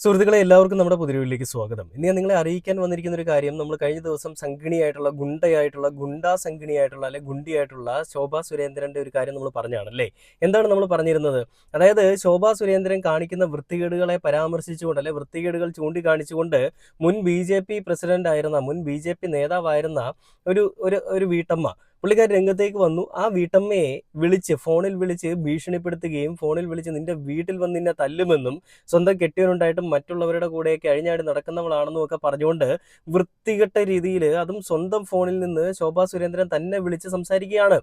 സുഹൃത്തുക്കളെ എല്ലാവർക്കും നമ്മുടെ പുതിയ സ്വാഗതം. ഇന്ന് ഞാൻ നിങ്ങളെ അറിയിക്കാൻ വന്നിരിക്കുന്ന ഒരു കാര്യം, നമ്മൾ കഴിഞ്ഞ ദിവസം ഗുണ്ടാ സംഘിണിയായിട്ടുള്ള അല്ലെ ഗുണ്ടിയായിട്ടുള്ള ശോഭാ സുരേന്ദ്രന്റെ ഒരു കാര്യം നമ്മൾ പറഞ്ഞാണല്ലേ. എന്താണ് നമ്മൾ പറഞ്ഞിരുന്നത്? അതായത് ശോഭാ സുരേന്ദ്രൻ കാണിക്കുന്ന വൃത്തികേടുകളെ പരാമർശിച്ചുകൊണ്ട് അല്ലെ വൃത്തികേടുകൾ ചൂണ്ടിക്കാണിച്ചുകൊണ്ട് മുൻ ബി ജെ പി നേതാവായിരുന്ന ഒരു ഒരു ഒരു വീട്ടമ്മ പുള്ളിക്കാരി രംഗത്തേക്ക് വന്നു. ആ വീട്ടമ്മയെ ഫോണിൽ വിളിച്ച് ഭീഷണിപ്പെടുത്തുകയും ഫോണിൽ വിളിച്ച് നിന്റെ വീട്ടിൽ വന്ന് നിന്നെ തല്ലുമെന്നും സ്വന്തം കെട്ടിയവനുണ്ടായിട്ടും മറ്റുള്ളവരുടെ കൂടെയൊക്കെ അഴിഞ്ഞാടി നടക്കുന്നവളാണെന്നും ഒക്കെ പറഞ്ഞുകൊണ്ട് വൃത്തികെട്ട രീതിയിൽ, അതും സ്വന്തം ഫോണിൽ നിന്ന് ശോഭാ സുരേന്ദ്രൻ തന്നെ വിളിച്ച് സംസാരിക്കുകയാണ്.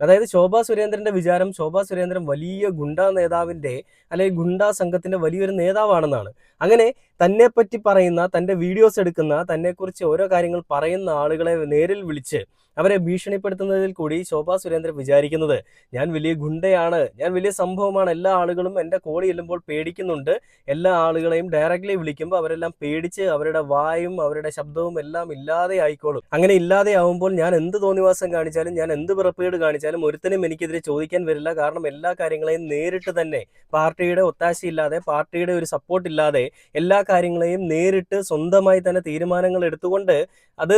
അതായത് ശോഭാ സുരേന്ദ്രന്റെ വിചാരം ശോഭാ സുരേന്ദ്രൻ വലിയ ഗുണ്ടാ നേതാവിന്റെ അല്ലെങ്കിൽ ഗുണ്ടാ സംഘത്തിന്റെ വലിയൊരു നേതാവാണെന്നാണ്. അങ്ങനെ തന്നെ പറ്റി പറയുന്ന, തന്റെ വീഡിയോസ് എടുക്കുന്ന, തന്നെക്കുറിച്ച് ഓരോ കാര്യങ്ങൾ പറയുന്ന ആളുകളെ നേരിൽ വിളിച്ച് അവരെ ഭീഷണിപ്പെടുത്തുന്നതിൽ കൂടി ശോഭാ സുരേന്ദ്രൻ വിചാരിക്കുന്നത് ഞാൻ വലിയ ഗുണ്ടയാണ്, ഞാൻ വലിയ സംഭവമാണ്, എല്ലാ ആളുകളും എൻ്റെ കോളി ചെല്ലുമ്പോൾ പേടിക്കുന്നുണ്ട്, എല്ലാ ആളുകളെയും ഡയറക്റ്റ്ലി വിളിക്കുമ്പോൾ അവരെല്ലാം പേടിച്ച് അവരുടെ വായും അവരുടെ ശബ്ദവും എല്ലാം ഇല്ലാതെ ആയിക്കോളും. അങ്ങനെ ഇല്ലാതെ ആവുമ്പോൾ ഞാൻ എന്ത് തോന്നിവാസം കാണിച്ചാലും, ഞാൻ എന്ത് പിറപ്പേട് കാണിച്ചാലും ഒരുത്തനും എനിക്കെതിരെ ചോദിക്കാൻ വരില്ല. കാരണം എല്ലാ കാര്യങ്ങളെയും നേരിട്ട് തന്നെ, പാർട്ടിയുടെ ഒത്താശയില്ലാതെ, പാർട്ടിയുടെ ഒരു സപ്പോർട്ട് ഇല്ലാതെ, എല്ലാ കാര്യങ്ങളെയും നേരിട്ട് സ്വന്തമായി തന്നെ തീരുമാനങ്ങൾ എടുത്തുകൊണ്ട് അത്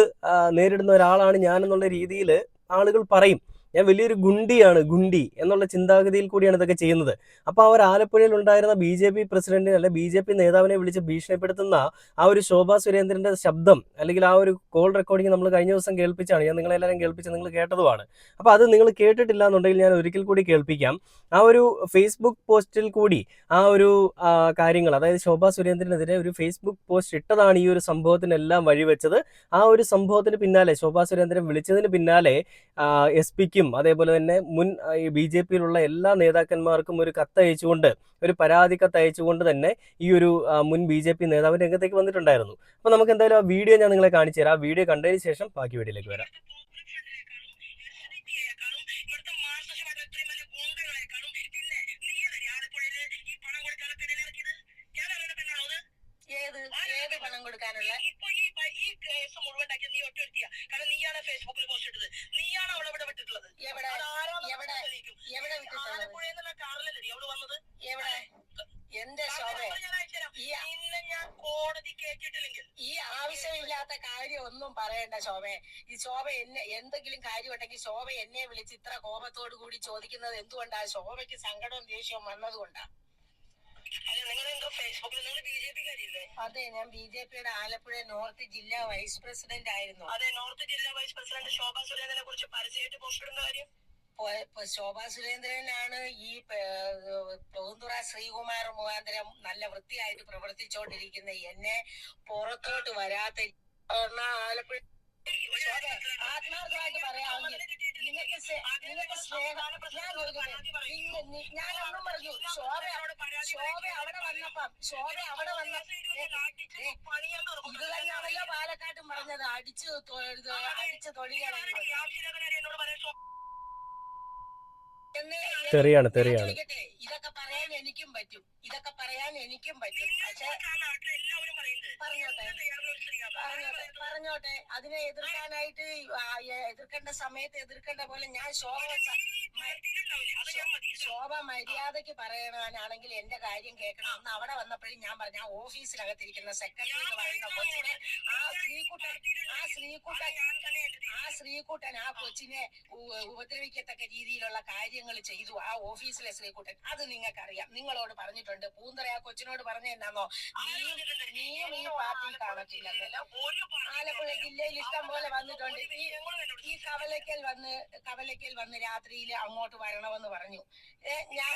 നേരിടുന്ന ഒരാളാണ് ഞാൻ എന്നുള്ള രീതിയിൽ ആളുകൾ പറയും. ഞാൻ വലിയൊരു ഗുണ്ടി എന്നുള്ള ചിന്താഗതിയിൽ കൂടിയാണ് ഇതൊക്കെ ചെയ്യുന്നത്. അപ്പോൾ അവർ ആലപ്പുഴയിൽ ഉണ്ടായിരുന്ന BJP പ്രസിഡന്റിനെ അല്ലെ BJP നേതാവിനെ വിളിച്ച് ഭീഷണിപ്പെടുത്തുന്ന ആ ഒരു ശോഭാ സുരേന്ദ്രന്റെ ശബ്ദം അല്ലെങ്കിൽ ആ ഒരു കോൾ റെക്കോർഡിംഗ് നമ്മൾ കഴിഞ്ഞ ദിവസം കേൾപ്പിച്ചാണ്, ഞാൻ നിങ്ങളെല്ലാവരും കേൾപ്പിച്ച് നിങ്ങൾ കേട്ടതുമാണ്. അപ്പോൾ അത് നിങ്ങൾ കേട്ടിട്ടില്ല എന്നുണ്ടെങ്കിൽ ഞാൻ ഒരിക്കൽ കൂടി കേൾപ്പിക്കാം. ആ ഒരു ഫേസ്ബുക്ക് പോസ്റ്റിൽ കൂടി ആ ഒരു കാര്യങ്ങൾ, അതായത് ശോഭാ സുരേന്ദ്രനെതിരെ ഒരു ഫേസ്ബുക്ക് പോസ്റ്റ് ഇട്ടതാണ് ഈ ഒരു സംഭവത്തിനെല്ലാം വഴിവെച്ചത്. ആ ഒരു സംഭവത്തിന് പിന്നാലെ, ശോഭാ സുരേന്ദ്രൻ വിളിച്ചതിന് പിന്നാലെ SP അതേപോലെ തന്നെ മുൻ BJP-യിലുള്ള എല്ലാ നേതാക്കന്മാർക്കും ഒരു കത്തയച്ചുകൊണ്ട്, ഒരു പരാതി കത്തയച്ചുകൊണ്ട് തന്നെ ഈ ഒരു മുൻ BJP നേതാവ് രംഗത്തേക്ക് വന്നിട്ടുണ്ടായിരുന്നു. അപ്പോൾ നമുക്ക് എന്തായാലും ആ വീഡിയോ ഞാൻ നിങ്ങളെ കാണിച്ചു തരാം. ആ വീഡിയോ കണ്ടതിന് ശേഷം ബാക്കി വീഡിയോയിലേക്ക് വരാം. ഏത് പണം കൊടുക്കാനുള്ള ഈ കേസ് മുഴുവൻ നീ ഒറ്റ കാരണം നീയാണ് ഫേസ്ബുക്കിൽ പോസ്റ്റ് ഇട്ടത്, നീയാണ് അവളെ ഇവിടെ വിട്ടിട്ടുള്ളത്. എവിടെ വിട്ടിട്ടുള്ളത്? കാറിലല്ലേ അവള് വന്നത്? എവിടെ? എന്റെ ശോഭ, ഞാൻ കോടതി കേട്ടിട്ടില്ലെങ്കിൽ ഈ ആവശ്യമില്ലാത്ത കാര്യം ഒന്നും പറയണ്ട ശോഭയെ. ഈ ശോഭ എന്നെ എന്തെങ്കിലും കാര്യം ഉണ്ടെങ്കിൽ ശോഭ എന്നെ വിളിച്ച് ഇത്ര കോപത്തോടു കൂടി ചോദിക്കുന്നത് എന്തുകൊണ്ടാ? ശോഭയ്ക്ക് സങ്കടവും ദേഷ്യവും വന്നതുകൊണ്ടാ. അതെ, ഞാൻ BJP-യുടെ ആലപ്പുഴ നോർത്ത് ജില്ലാ വൈസ് പ്രസിഡന്റ് ആയിരുന്നു. അതെ, നോർത്ത് ജില്ലാ വൈസ് പ്രസിഡന്റ് ശോഭാ സുരേന്ദ്രനെ കുറിച്ച് പരസ്യമായിട്ട് പോസ്റ്റ് ഇടുന്ന കാര്യം ശോഭാ സുരേന്ദ്രനാണ് ഈ പൂന്തുറ ശ്രീകുമാർ മുഖാന്തരം നല്ല വൃത്തിയായിട്ട് പ്രവർത്തിച്ചോണ്ടിരിക്കുന്ന എന്നെ പുറത്തോട്ട് വരാത്ത ആലപ്പുഴ ആത്മാർത്ഥമായിട്ട് പറയാമെങ്കിൽ നിങ്ങൾക്ക് സ്നേഹം ഞാനൊന്നും പറഞ്ഞു. ശോഭ അവിടെ വന്നപ്പം ഇത് തന്നെയാണല്ലോ പാലക്കാട്ടും പറഞ്ഞത്, അടിച്ച് തൊഴിലാണ്. തെറിയാണ്. ഇതൊക്കെ പറയാൻ എനിക്കും പറ്റും. പക്ഷേ പറഞ്ഞോട്ടെ. അതിനെ എതിർക്കാനായിട്ട് എതിർക്കേണ്ട സമയത്ത് എതിർക്കേണ്ട പോലെ ഞാൻ ശോഭ മര്യാദക്ക് പറയണാണെങ്കിൽ എന്റെ കാര്യം കേൾക്കണം. അന്ന് അവിടെ വന്നപ്പോഴും ഞാൻ പറഞ്ഞ ആ ഓഫീസിനകത്തിരിക്കുന്ന സെക്രട്ടറി എന്ന് പറയുന്ന കൊച്ചിനെ, ആ ശ്രീകുട്ടൻ ആ കൊച്ചിനെ ഉപദ്രവിക്കത്തക്ക രീതിയിലുള്ള കാര്യങ്ങൾ ചെയ്തു. ആ ഓഫീസിലെ ശ്രീകുട്ടൻ, അത് നിങ്ങൾക്കറിയാം. നിങ്ങളോട് പറഞ്ഞിട്ടുണ്ട്. പൂന്തറ ആ കൊച്ചിനോട് പറഞ്ഞെന്നാന്നോ, നീയും ഈ പാർട്ടി കാണത്തില്ലല്ലോ. ആലപ്പുഴ ജില്ലയിൽ ഇഷ്ടം പോലെ വന്നിട്ടുണ്ട്. ഈ കവലയ്ക്കൽ വന്ന് രാത്രിയിൽ അങ്ങോട്ട് വരണമെന്ന് പറഞ്ഞു. ഞാൻ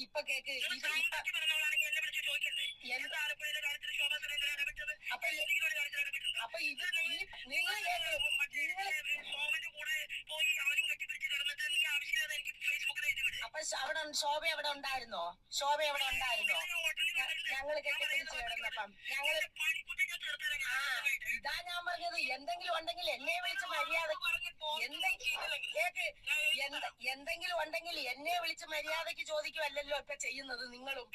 ഇപ്പൊ കേക്ക് അപ്പൊ ഇത് നിങ്ങൾ അപ്പൊ ശോഭ അവിടെ ഉണ്ടായിരുന്നോ? ഞങ്ങള് കെട്ടിപ്പിടിച്ച് കിടന്നപ്പം ഇതാ ഞാൻ പറഞ്ഞത്. എന്തെങ്കിലും ഉണ്ടെങ്കിൽ എന്നെ വിളിച്ച് മര്യാദക്ക് ചോദിക്കുമല്ലോ ഇപ്പൊ ചെയ്യുന്നത് നിങ്ങളും.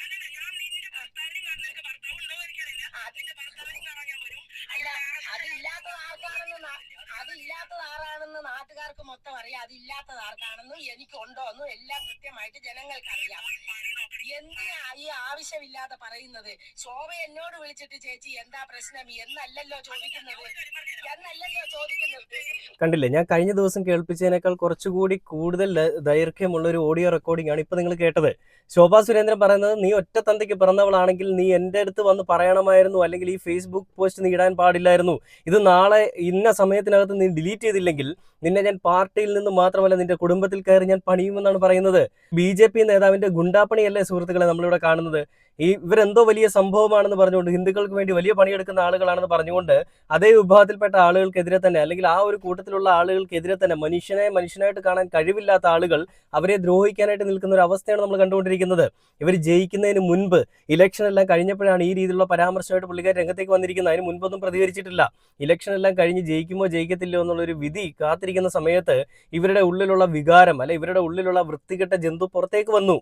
അതില്ലാത്തത് ആരാണെന്ന് നാട്ടുകാർക്ക് മൊത്തം അറിയാം. അതില്ലാത്തത് ആർക്കാണെന്നും എനിക്കുണ്ടോന്നും എല്ലാം കൃത്യമായിട്ട് ജനങ്ങൾക്കറിയാം. എന്തിനാ ഈ ആവശ്യമില്ലാതെ പറയുന്നത്? ശോഭ എന്നോട് വിളിച്ചിട്ട് ചേച്ചി എന്താ പ്രശ്നം എന്നല്ലല്ലോ ചോദിക്കുന്നത്. കണ്ടില്ലേ, ഞാൻ കഴിഞ്ഞ ദിവസം കേൾപ്പിച്ചതിനേക്കാൾ കുറച്ചുകൂടി കൂടുതൽ ദൈർഘ്യമുള്ള ഒരു ഓഡിയോ റെക്കോർഡിംഗ് ആണ് ഇപ്പൊ നിങ്ങൾ കേട്ടത്. ശോഭാ സുരേന്ദ്രൻ പറയുന്നത്, നീ ഒറ്റ തന്തയ്ക്ക് പിറന്നവളാണെങ്കിൽ നീ എൻ്റെ അടുത്ത് വന്ന് പറയണമായിരുന്നു, അല്ലെങ്കിൽ ഈ ഫേസ്ബുക്ക് പോസ്റ്റ് നീ ഇടാൻ പാടില്ലായിരുന്നു. ഇത് നാളെ ഇന്ന സമയത്തിനകത്ത് നീ ഡിലീറ്റ് ചെയ്തില്ലെങ്കിൽ നിന്നെ ഞാൻ പാർട്ടിയിൽ നിന്ന് മാത്രമല്ല നിന്റെ കുടുംബത്തിൽ കയറി ഞാൻ പണിയുമെന്നാണ് പറയുന്നത്. BJP നേതാവിന്റെ ഗുണ്ടാപ്പണിയല്ലേ സുഹൃത്തുക്കളെ നമ്മളിവിടെ കാണുന്നത്? ഇവരെന്തോ വലിയ സംഭവമാണെന്ന് പറഞ്ഞുകൊണ്ട്, ഹിന്ദുക്കൾക്ക് വേണ്ടി വലിയ പണിയെടുക്കുന്ന ആളുകളാണെന്ന് പറഞ്ഞുകൊണ്ട് അതേ വിഭാഗത്തിൽപ്പെട്ട ആളുകൾക്കെതിരെ തന്നെ, അല്ലെങ്കിൽ ആ ഒരു കൂട്ടത്തിലുള്ള ആളുകൾക്കെതിരെ തന്നെ മനുഷ്യനായിട്ട് കാണാൻ കഴിവില്ലാത്ത ആളുകൾ അവരെ ദ്രോഹിക്കാനായിട്ട് നിൽക്കുന്ന ഒരു അവസ്ഥയാണ് നമ്മൾ കണ്ടുകൊണ്ടിരിക്കുന്നത്. ഇവർ ജയിക്കുന്നതിന് മുൻപ്, ഇലക്ഷൻ എല്ലാം കഴിഞ്ഞപ്പോഴാണ് ഈ രീതിയിലുള്ള പരാമർശമായിട്ട് പുള്ളിക്കാർ രംഗത്തേക്ക് വന്നിരിക്കുന്നത്. അതിന് മുൻപൊന്നും പ്രതികരിച്ചിട്ടില്ല. ഇലക്ഷൻ എല്ലാം കഴിഞ്ഞ് ജയിക്കുമോ ജയിക്കത്തില്ലോ എന്നുള്ളൊരു വിധി കാത്തിരിക്കുന്ന സമയത്ത് ഇവരുടെ ഉള്ളിലുള്ള വികാരം, അല്ലെ ഇവരുടെ ഉള്ളിലുള്ള വൃത്തികെട്ട ജന്തു പുറത്തേക്ക് വന്നു.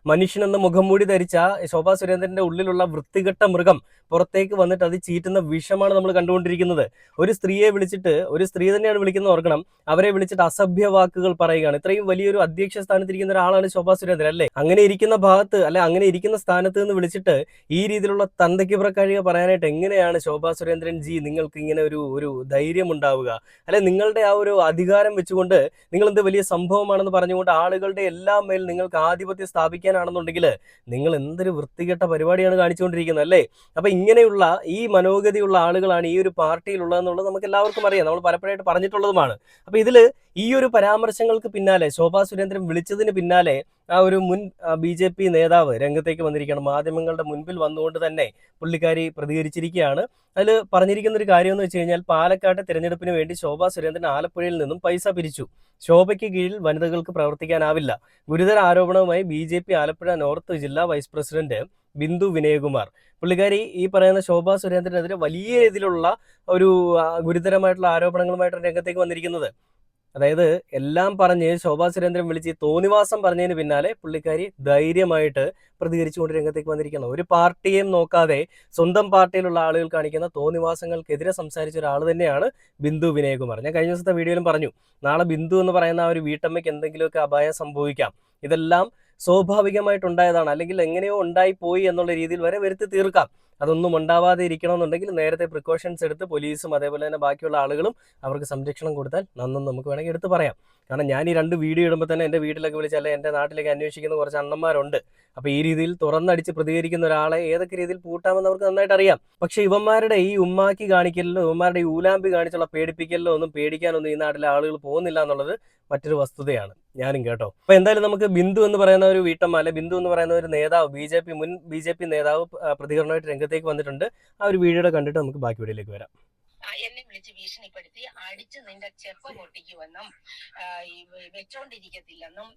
മനുഷ്യനെന്ന മുഖംമൂടി ധരിച്ച ശോഭാ സുരേന്ദ്രന്റെ ഉള്ളിലുള്ള വൃത്തികെട്ട മൃഗം പുറത്തേക്ക് വന്നിട്ട് അത് ചീറ്റുന്ന വിഷമാണ് നമ്മൾ കണ്ടുകൊണ്ടിരിക്കുന്നത്. ഒരു സ്ത്രീയെ വിളിച്ചിട്ട്, ഒരു സ്ത്രീ തന്നെയാണ് വിളിക്കുന്നത് ഓർക്കണം, അവരെ വിളിച്ചിട്ട് അസഭ്യ വാക്കുകൾ പറയുകയാണ്. ഇത്രയും വലിയൊരു അധ്യക്ഷ സ്ഥാനത്തിരിക്കുന്ന ഒരാളാണ് ശോഭാ സുരേന്ദ്രൻ, അല്ലേ? അങ്ങനെ ഇരിക്കുന്ന ഭാഗത്ത്, അല്ലെ അങ്ങനെ ഇരിക്കുന്ന സ്ഥാനത്ത് നിന്ന് വിളിച്ചിട്ട് ഈ രീതിയിലുള്ള തന്തയ്ക്ക് പ്രക്കാഴിക പറയാനായിട്ട് എങ്ങനെയാണ് ശോഭാ സുരേന്ദ്രൻ ജി നിങ്ങൾക്ക് ഇങ്ങനെ ഒരു ധൈര്യം ഉണ്ടാവുക? അല്ലെ നിങ്ങളുടെ ആ ഒരു അധികാരം വെച്ചുകൊണ്ട് നിങ്ങൾ എന്ത് വലിയ സംഭവമാണെന്ന് പറഞ്ഞുകൊണ്ട് ആളുകളുടെ എല്ലാം മേൽ നിങ്ങൾക്ക് ആധിപത്യം സ്ഥാപിക്കാനാണെന്നുണ്ടെങ്കിൽ നിങ്ങൾ എന്തൊരു വൃത്തികെട്ട പരിപാടിയാണ് കാണിച്ചുകൊണ്ടിരിക്കുന്നത്, അല്ലേ? അപ്പൊ ഇങ്ങനെയുള്ള ഈ മനോഗതിയുള്ള ആളുകളാണ് ഈ ഒരു പാർട്ടിയിലുള്ളതെന്നുള്ളത് നമുക്ക് എല്ലാവർക്കും അറിയാം, നമ്മൾ പലപ്പോഴായിട്ട് പറഞ്ഞിട്ടുള്ളതുമാണ്. അപ്പൊ ഇതില് ഈ ഒരു പരാമർശങ്ങൾക്ക് പിന്നാലെ, ശോഭാ സുരേന്ദ്രൻ വിളിച്ചതിന് പിന്നാലെ ആ ഒരു മുൻ BJP നേതാവ് രംഗത്തേക്ക് വന്നിരിക്കുകയാണ്. മാധ്യമങ്ങളുടെ മുൻപിൽ വന്നുകൊണ്ട് തന്നെ പുള്ളിക്കാരി പ്രതികരിച്ചിരിക്കുകയാണ്. അതിൽ പറഞ്ഞിരിക്കുന്ന ഒരു കാര്യം എന്ന് വെച്ച് കഴിഞ്ഞാൽ, പാലക്കാട്ടെ തിരഞ്ഞെടുപ്പിന് വേണ്ടി ശോഭാ സുരേന്ദ്രൻ ആലപ്പുഴയിൽ നിന്നും പൈസ പിരിച്ചു. ശോഭയ്ക്ക് കീഴിൽ വനിതകൾക്ക് പ്രവർത്തിക്കാനാവില്ല. ഗുരുതര ആരോപണവുമായി BJP ആലപ്പുഴ നോർത്ത് ജില്ലാ വൈസ് പ്രസിഡന്റ് ബിന്ദു വിനയകുമാർ. പുള്ളിക്കാരി ഈ പറയുന്ന ശോഭാ സുരേന്ദ്രനെതിരെ വലിയ രീതിയിലുള്ള ഒരു ഗുരുതരമായിട്ടുള്ള ആരോപണങ്ങളുമായിട്ടാണ് രംഗത്തേക്ക് വന്നിരിക്കുന്നത്. അതായത് എല്ലാം പറഞ്ഞ് ശോഭാ സുരേന്ദ്രൻ വിളിച്ച് തോന്നിവാസം പറഞ്ഞതിന് പിന്നാലെ പുള്ളിക്കാരി ധൈര്യമായിട്ട് പ്രതികരിച്ചുകൊണ്ട് രംഗത്തേക്ക് വന്നിരിക്കണം. ഒരു പാർട്ടിയെയും നോക്കാതെ സ്വന്തം പാർട്ടിയിലുള്ള ആളുകൾ കാണിക്കുന്ന തോന്നിവാസങ്ങൾക്കെതിരെ സംസാരിച്ച ഒരാൾ തന്നെയാണ് ബിന്ദു വിനയകുമാർ. ഞാൻ കഴിഞ്ഞ ദിവസത്തെ വീഡിയോയിലും പറഞ്ഞു, നാളെ ബിന്ദു എന്ന് പറയുന്ന ആ ഒരു വീട്ടമ്മയ്ക്ക് എന്തെങ്കിലുമൊക്കെ അപായം സംഭവിക്കാം. ഇതെല്ലാം സ്വാഭാവികമായിട്ടുണ്ടായതാണ്, അല്ലെങ്കിൽ എങ്ങനെയോ ഉണ്ടായിപ്പോയി എന്നുള്ള രീതിയിൽ വരെ വരുത്തി തീർക്കാം. അതൊന്നും ഉണ്ടാവാതെ ഇരിക്കണമെന്നുണ്ടെങ്കിൽ നേരത്തെ പ്രിക്കോഷൻസ് എടുത്ത് പോലീസും അതേപോലെ തന്നെ ബാക്കിയുള്ള ആളുകളും അവർക്ക് സംരക്ഷണം കൊടുത്താൽ നന്നെന്ന് നമുക്ക് വേണമെങ്കിൽ എടുത്ത് പറയാം. കാരണം ഞാൻ ഈ 2 വീഡിയോ ഇടുമ്പോൾ തന്നെ എൻ്റെ വീട്ടിലൊക്കെ വിളിച്ചാൽ, എൻ്റെ നാട്ടിലേക്ക് അന്വേഷിക്കുന്ന കുറച്ച് അണ്ണന്മാരുണ്ട്. അപ്പോൾ ഈ രീതിയിൽ തുറന്നടിച്ച് പ്രതികരിക്കുന്ന ഒരാളെ ഏതൊക്കെ രീതിയിൽ പൂട്ടാമെന്ന് അവർക്ക് നന്നായിട്ട് അറിയാം. പക്ഷേ ഇവന്മാരുടെ ഈ ഉമ്മാക്കി കാണിക്കലിലോ ഇവന്മാരുടെ ഈ ഊലാമ്പി കാണിച്ചുള്ള പേടിപ്പിക്കലിലോ ഒന്നും പേടിക്കാനൊന്നും ഈ നാട്ടിലെ ആളുകൾ പോകുന്നില്ല എന്നുള്ളത് മറ്റൊരു വസ്തുതയാണ്. ഞാനും കേട്ടോ. അപ്പൊ എന്തായാലും നമുക്ക് ബിന്ദു എന്ന് പറയുന്ന ഒരു വീട്ടമ്മ, അല്ലെ ബിന്ദു എന്ന് പറയുന്ന ഒരു നേതാവ്, മുൻ BJP നേതാവ് പ്രതികരണമായിട്ട് രംഗത്തേക്ക് വന്നിട്ടുണ്ട്. ആ ഒരു വീഡിയോ കണ്ടിട്ട് നമുക്ക് ബാക്കി വീഡിയോയിലേക്ക് വരാം. എന്നെ വിളിച്ച് ഭീഷണിപ്പെടുത്തി അടിച്ച് നിന്റെ ചെപ്പ പൊട്ടിക്കുമെന്നും വെച്ചോണ്ടിരിക്കത്തില്ലെന്നും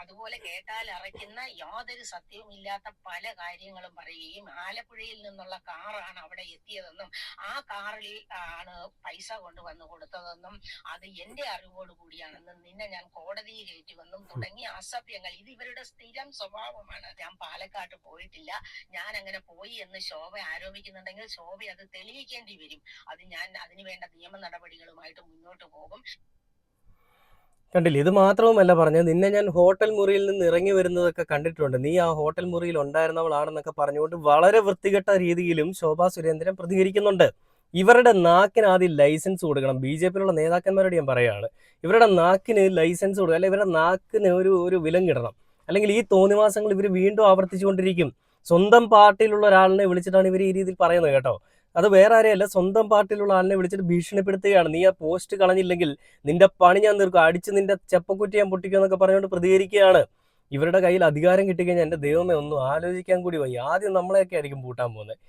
അതുപോലെ കേട്ടാൽ അറയ്ക്കുന്ന യാതൊരു സത്യവും ഇല്ലാത്ത പല കാര്യങ്ങളും പറയുകയും, ആലപ്പുഴയിൽ നിന്നുള്ള കാറാണ് അവിടെ എത്തിയതെന്നും ആ കാറിൽ ആണ് പൈസ കൊണ്ടുവന്ന് കൊടുത്തതെന്നും അത് എന്റെ അറിവോട് കൂടിയാണെന്നും നിന്നെ ഞാൻ കോടതിയിൽ കയറ്റുമെന്നും തുടങ്ങിയ അസഭ്യങ്ങൾ. ഇത് ഇവരുടെ സ്ഥിരം സ്വഭാവമാണ്. ഞാൻ പാലക്കാട്ട് പോയിട്ടില്ല, ഞാൻ അങ്ങനെ പോയി എന്ന് ശോഭ ആരോപിക്കുന്നുണ്ടെങ്കിൽ ശോഭ അത് തെളിയിക്കേണ്ടി വരും. അത് ഞാൻ അതിന് വേണ്ട നിയമ നടപടികളുമായിട്ട് മുന്നോട്ട് പോകും. കണ്ടില്ലേ, ഇത് മാത്രവുമല്ല പറഞ്ഞത്, നിന്നെ ഞാൻ ഹോട്ടൽ മുറിയിൽ നിന്ന് ഇറങ്ങി വരുന്നതൊക്കെ കണ്ടിട്ടുണ്ട്, നീ ആ ഹോട്ടൽ മുറിയിൽ ഉണ്ടായിരുന്നവളാണെന്നൊക്കെ പറഞ്ഞുകൊണ്ട് വളരെ വൃത്തികെട്ട രീതിയിലും ശോഭാ സുരേന്ദ്രൻ പ്രതികരിക്കുന്നുണ്ട്. ഇവരുടെ നാക്കിന് ആദ്യം ലൈസൻസ് കൊടുക്കണം. BJPയിലുള്ള നേതാക്കന്മാരോട് ഞാൻ പറയുകയാണ്, ഇവരുടെ നാക്കിന് ലൈസൻസ് കൊടുക്കുക, അല്ലെങ്കിൽ ഇവരുടെ നാക്കിന് ഒരു വിലങ്ങിടണം. അല്ലെങ്കിൽ ഈ തോന്നിവാസങ്ങൾ ഇവർ വീണ്ടും ആവർത്തിച്ചുകൊണ്ടിരിക്കും. സ്വന്തം പാർട്ടിയിലുള്ള ഒരാളിനെ വിളിച്ചിട്ടാണ് ഇവർ ഈ രീതിയിൽ പറയുന്നത് കേട്ടോ. അത് വേറെ ആരെയല്ല, സ്വന്തം പാർട്ടിയിലുള്ള ആളിനെ വിളിച്ചിട്ട് ഭീഷണിപ്പെടുത്തുകയാണ്. നീ ആ പോസ്റ്റ് കളഞ്ഞില്ലെങ്കിൽ നിന്റെ പണി ഞാൻ തീർക്കും, അടിച്ച് നിന്റെ ചെപ്പക്കുറ്റി ഞാൻ പൊട്ടിക്കും എന്നൊക്കെ പറഞ്ഞുകൊണ്ട് പ്രതികരിക്കുകയാണ്. ഇവരുടെ കയ്യിൽ അധികാരം കിട്ടിക്കഴിഞ്ഞാൽ എൻ്റെ ദൈവമേ ഒന്നും ആലോചിക്കാൻ കൂടി വയ്യ. ആദ്യം നമ്മളെയൊക്കെ ആയിരിക്കും പൂട്ടാൻ പോകുന്നത്,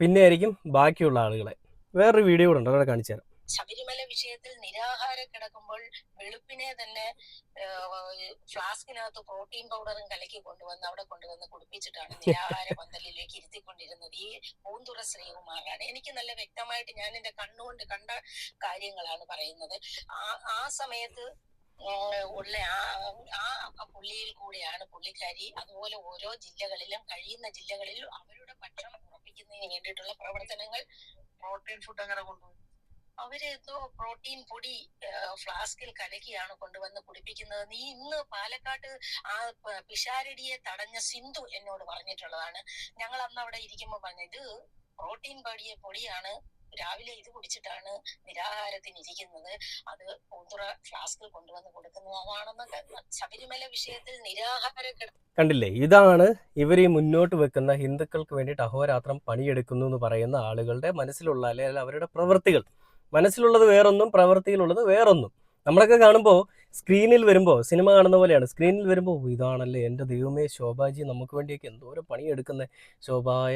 പിന്നെ ആയിരിക്കും ബാക്കിയുള്ള ആളുകളെ. വേറൊരു വീഡിയോ കൂടെ ഉണ്ട്, അവിടെ കാണിച്ചു തരാം. ശബരിമല വിഷയത്തിൽ നിരാഹാരം കിടക്കുമ്പോൾ വെളുപ്പിനെ തന്നെ ഫ്ലാസ്കിനകത്ത് പ്രോട്ടീൻ പൗഡറും കലക്കി കൊണ്ടുവന്ന് അവിടെ കൊണ്ടുവന്ന് കുടിപ്പിച്ചിട്ടാണ് നിരാഹാര പന്തലിലേക്ക് ഇരുത്തിക്കൊണ്ടിരുന്നത് ഈ പൂന്തുറ ശ്രീകുമാറാണ്. എനിക്ക് നല്ല വ്യക്തമായിട്ട് ഞാൻ എന്റെ കണ്ണുകൊണ്ട് കണ്ട കാര്യങ്ങളാണ് പറയുന്നത്. ആ സമയത്ത് ഉള്ള ആ പുള്ളിയിൽ കൂടെയാണ് പുള്ളിക്കാരി അതുപോലെ ഓരോ ജില്ലകളിലും കഴിയുന്ന ജില്ലകളിലും അവരുടെ പക്ഷം ഉറപ്പിക്കുന്നതിന് വേണ്ടിയിട്ടുള്ള പ്രവർത്തനങ്ങൾ പ്രോട്ടീൻ ഫുഡ് അങ്ങനെ കൊണ്ടുപോകും? അവര് എന്തോ പ്രോട്ടീൻ പൊടി ഫ്ലാസ്കിൽ കലക്കിയാണ് കൊണ്ടുവന്ന് കുടിപ്പിക്കുന്നത്. നീ ഇന്ന് പാലക്കാട്ട് ആ പിഷാരടിയെ തടഞ്ഞ സിന്ധു എന്നോട് പറഞ്ഞിട്ടുള്ളതാണ്. ഞങ്ങൾ അന്ന് അവിടെ ഇരിക്കുമ്പോ പറഞ്ഞ ഇത് പ്രോട്ടീൻ പൊടിയാണ്, രാവിലെ ഇത് കുടിച്ചിട്ടാണ് നിരാഹാരത്തിനിരിക്കുന്നത്, അത് പൂന്തുറ ഫ്ലാസ്കിൽ കൊണ്ടുവന്ന് കൊടുക്കുന്നത് അതാണെന്നൊക്കെ. ശബരിമല വിഷയത്തിൽ കണ്ടില്ലേ, ഇതാണ് ഇവർ ഈ മുന്നോട്ട് വെക്കുന്ന ഹിന്ദുക്കൾക്ക് വേണ്ടിയിട്ട് അഹോരാത്രം പണിയെടുക്കുന്നു എന്ന് പറയുന്ന ആളുകളുടെ മനസ്സിലുള്ള അല്ലെങ്കിൽ അവരുടെ പ്രവൃത്തികൾ. മനസ്സിലുള്ളത് വേറൊന്നും, പ്രവൃത്തിയിലുള്ളത് വേറൊന്നും. നമ്മളൊക്കെ കാണുമ്പോൾ സ്ക്രീനിൽ വരുമ്പോൾ സിനിമ കാണുന്ന പോലെയാണ്. സ്ക്രീനിൽ വരുമ്പോൾ ഇതാണല്ലേ എൻ്റെ ദൈവമേ, ശോഭാജി നമുക്ക് വേണ്ടിയൊക്കെ എന്തോരം പണിയെടുക്കുന്നത്, ശോഭായ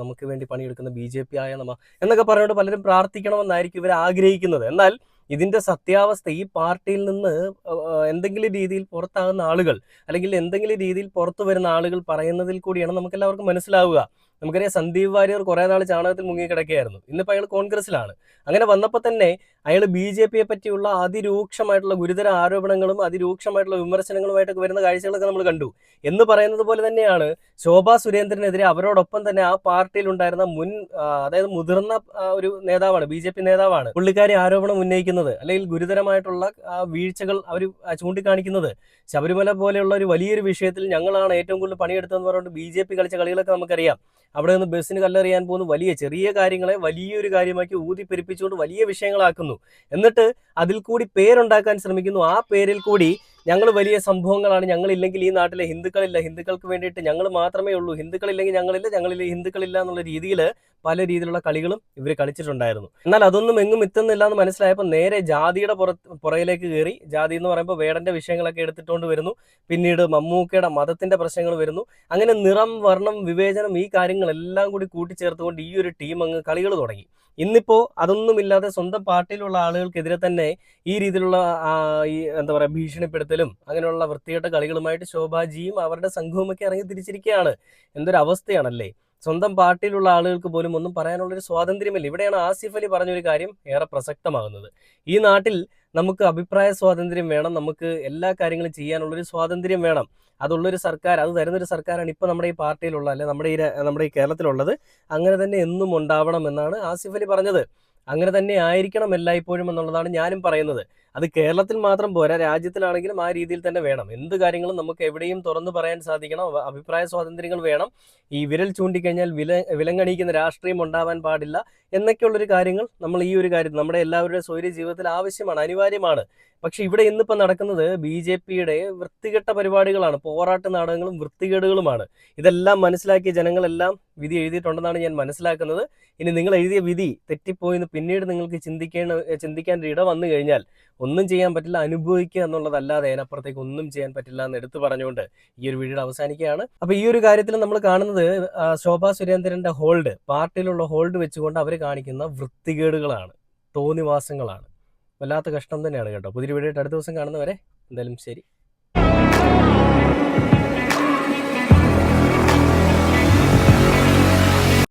നമുക്ക് വേണ്ടി പണിയെടുക്കുന്ന BJP ആയ എന്നൊക്കെ പറഞ്ഞുകൊണ്ട് പലരും പ്രാർത്ഥിക്കണമെന്നായിരിക്കും ഇവർ ആഗ്രഹിക്കുന്നത്. എന്നാൽ ഇതിൻ്റെ സത്യാവസ്ഥ ഈ പാർട്ടിയിൽ നിന്ന് എന്തെങ്കിലും രീതിയിൽ പുറത്താകുന്ന ആളുകൾ അല്ലെങ്കിൽ എന്തെങ്കിലും രീതിയിൽ പുറത്തു വരുന്ന ആളുകൾ പറയുന്നതിൽ കൂടിയാണ് നമുക്കെല്ലാവർക്കും മനസ്സിലാവുക. നമുക്കറിയാം, സന്ദീപ് വാര്യർ കുറേ നാൾ ചാണകത്തിൽ മുങ്ങിക്കിടക്കുകയായിരുന്നു. ഇന്നിപ്പോൾ അയാൾ കോൺഗ്രസിലാണ്. അങ്ങനെ വന്നപ്പോൾ തന്നെ അയാൾ BJPയെ പറ്റിയുള്ള അതിരൂക്ഷമായിട്ടുള്ള ഗുരുതര ആരോപണങ്ങളും അതിരൂക്ഷമായിട്ടുള്ള വിമർശനങ്ങളുമായിട്ടൊക്കെ വരുന്ന കാഴ്ചകളൊക്കെ നമ്മൾ കണ്ടു. എന്ന് പറയുന്നത് പോലെ തന്നെയാണ് ശോഭാ സുരേന്ദ്രനെതിരെ അവരോടൊപ്പം തന്നെ ആ പാർട്ടിയിലുണ്ടായിരുന്ന അതായത് മുതിർന്ന ഒരു നേതാവാണ്, BJP നേതാവാണ് പുള്ളിക്കാരി ആരോപണം ഉന്നയിക്കുന്നത്, അല്ലെങ്കിൽ ഗുരുതരമായിട്ടുള്ള വീഴ്ചകൾ അവർ ചൂണ്ടിക്കാണിക്കുന്നത്. ശബരിമല പോലെയുള്ള ഒരു വലിയൊരു വിഷയത്തിൽ ഞങ്ങളാണ് ഏറ്റവും കൂടുതൽ പണിയെടുത്തതെന്ന് പറഞ്ഞുകൊണ്ട് BJP കളിച്ച കളികളൊക്കെ നമുക്കറിയാം. അവിടെ നിന്ന് ബസ്സിന് കല്ലെറിയാൻ പോകുന്ന ചെറിയ കാര്യങ്ങളെ വലിയൊരു കാര്യമാക്കി ഊതിപ്പെരിപ്പിച്ചുകൊണ്ട് വലിയ വിഷയങ്ങളാക്കുന്നു. എന്നിട്ട് അതിൽ കൂടി പേരുണ്ടാക്കാൻ ശ്രമിക്കുന്നു. ആ പേരിൽ കൂടി ഞങ്ങൾ വലിയ സംഭവങ്ങളാണ്, ഞങ്ങളില്ലെങ്കിൽ ഈ നാട്ടിലെ ഹിന്ദുക്കളില്ല, ഹിന്ദുക്കൾക്ക് വേണ്ടിയിട്ട് ഞങ്ങൾ മാത്രമേ ഉള്ളൂ, ഹിന്ദുക്കളില്ലെങ്കിൽ ഞങ്ങളില്ല, ഞങ്ങളിൽ ഹിന്ദുക്കളില്ല എന്നുള്ള രീതിയിൽ പല രീതിയിലുള്ള കളികളും ഇവർ കളിച്ചിട്ടുണ്ടായിരുന്നു. എന്നാൽ അതൊന്നും എങ്ങും എത്തുന്നില്ല എന്ന് മനസ്സിലായപ്പോൾ നേരെ ജാതിയുടെ പുറയിലേക്ക് കയറി. ജാതി എന്ന് പറയുമ്പോൾ വേടന്റെ വിഷയങ്ങളൊക്കെ എടുത്തിട്ടുകൊണ്ട് വരുന്നു. പിന്നീട് മമ്മൂക്കയുടെ മതത്തിന്റെ പ്രശ്നങ്ങൾ വരുന്നു. അങ്ങനെ നിറം, വർണ്ണം, വിവേചനം ഈ കാര്യങ്ങളെല്ലാം കൂടി കൂട്ടിച്ചേർത്തുകൊണ്ട് ഈ ഒരു ടീം അങ്ങ് കളികൾ തുടങ്ങി. ഇന്നിപ്പോൾ അതൊന്നുമില്ലാതെ സ്വന്തം പാർട്ടിയിലുള്ള ആളുകൾക്കെതിരെ തന്നെ ഈ രീതിയിലുള്ള ഈ എന്താ പറയുക ഭീഷണിപ്പെടുത്തലും അങ്ങനെയുള്ള വൃത്തികെട്ട കളികളുമായിട്ട് ശോഭാജിയും അവരുടെ സംഘവുമൊക്കെ ഇറങ്ങി തിരിച്ചിരിക്കുകയാണ്. എന്തൊരു അവസ്ഥയാണല്ലേ. സ്വന്തം പാർട്ടിയിലുള്ള ആളുകൾക്ക് പോലും ഒന്നും പറയാനുള്ളൊരു സ്വാതന്ത്ര്യമില്ല. ഇവിടെയാണ് ആസിഫ് അലി പറഞ്ഞൊരു കാര്യം ഏറെ പ്രസക്തമാകുന്നത്. ഈ നാട്ടിൽ നമുക്ക് അഭിപ്രായ സ്വാതന്ത്ര്യം വേണം, നമുക്ക് എല്ലാ കാര്യങ്ങളും ചെയ്യാനുള്ളൊരു സ്വാതന്ത്ര്യം വേണം. അതുള്ളൊരു സർക്കാർ, അത് തരുന്നൊരു സർക്കാരാണ് ഇപ്പോൾ നമ്മുടെ ഈ പാർട്ടിയിലുള്ള അല്ലെ നമ്മുടെ ഈ കേരളത്തിലുള്ളത്. അങ്ങനെ തന്നെ എന്നും ഉണ്ടാവണം എന്നാണ് ആസിഫ് അലി പറഞ്ഞത്. അങ്ങനെ തന്നെ ആയിരിക്കണം എല്ലായ്പ്പോഴും എന്നുള്ളതാണ് ഞാനും പറയുന്നത്. അത് കേരളത്തിൽ മാത്രം പോരാ, രാജ്യത്തിലാണെങ്കിലും ആ രീതിയിൽ തന്നെ വേണം. എന്ത് കാര്യങ്ങളും നമുക്ക് എവിടെയും തുറന്നു പറയാൻ സാധിക്കണം, അഭിപ്രായ സ്വാതന്ത്ര്യങ്ങൾ വേണം. ഈ വിരൽ ചൂണ്ടിക്കഴിഞ്ഞാൽ വിലങ്ങണിക്കുന്ന രാഷ്ട്രീയം ഉണ്ടാവാൻ പാടില്ല എന്നൊക്കെയുള്ളൊരു കാര്യങ്ങൾ നമ്മൾ ഈ ഒരു കാര്യം നമ്മുടെ എല്ലാവരുടെയും സ്വൈര്യ ജീവിതത്തിൽ ആവശ്യമാണ്, അനിവാര്യമാണ്. പക്ഷെ ഇവിടെ ഇന്നിപ്പോൾ നടക്കുന്നത് BJPയുടെ വൃത്തികെട്ട പരിപാടികളാണ്, പോരാട്ട നാടകങ്ങളും വൃത്തികേടുകളുമാണ്. ഇതെല്ലാം മനസ്സിലാക്കിയ ജനങ്ങളെല്ലാം വിധി എഴുതിയിട്ടുണ്ടെന്നാണ് ഞാൻ മനസ്സിലാക്കുന്നത്. ഇനി നിങ്ങൾ എഴുതിയ വിധി തെറ്റിപ്പോയെന്ന് പിന്നീട് നിങ്ങൾക്ക് ചിന്തിക്കാൻ ഒരു ഇട വന്നു കഴിഞ്ഞാൽ ഒന്നും ചെയ്യാൻ പറ്റില്ല, അനുഭവിക്കുക എന്നുള്ളതല്ലാതെ അതിനപ്പുറത്തേക്ക് ഒന്നും ചെയ്യാൻ പറ്റില്ല എന്ന് എടുത്തു പറഞ്ഞുകൊണ്ട് ഈ ഒരു വീഡിയോ അവസാനിക്കുകയാണ്. അപ്പോൾ ഈ ഒരു കാര്യത്തിൽ നമ്മൾ കാണുന്നത് ശോഭാ സുരേന്ദ്രന്റെ പാർട്ടിയിലുള്ള ഹോൾഡ് വെച്ചുകൊണ്ട് അവർ കാണിക്കുന്ന വൃത്തികേടുകളാണ്, തോന്നിവാസങ്ങളാണ്. വല്ലാത്ത കഷ്ടം തന്നെയാണ് കേട്ടോ. പുതിയൊരു വീഡിയോ അടുത്ത ദിവസം കാണുന്നവരെ എന്തായാലും ശരി.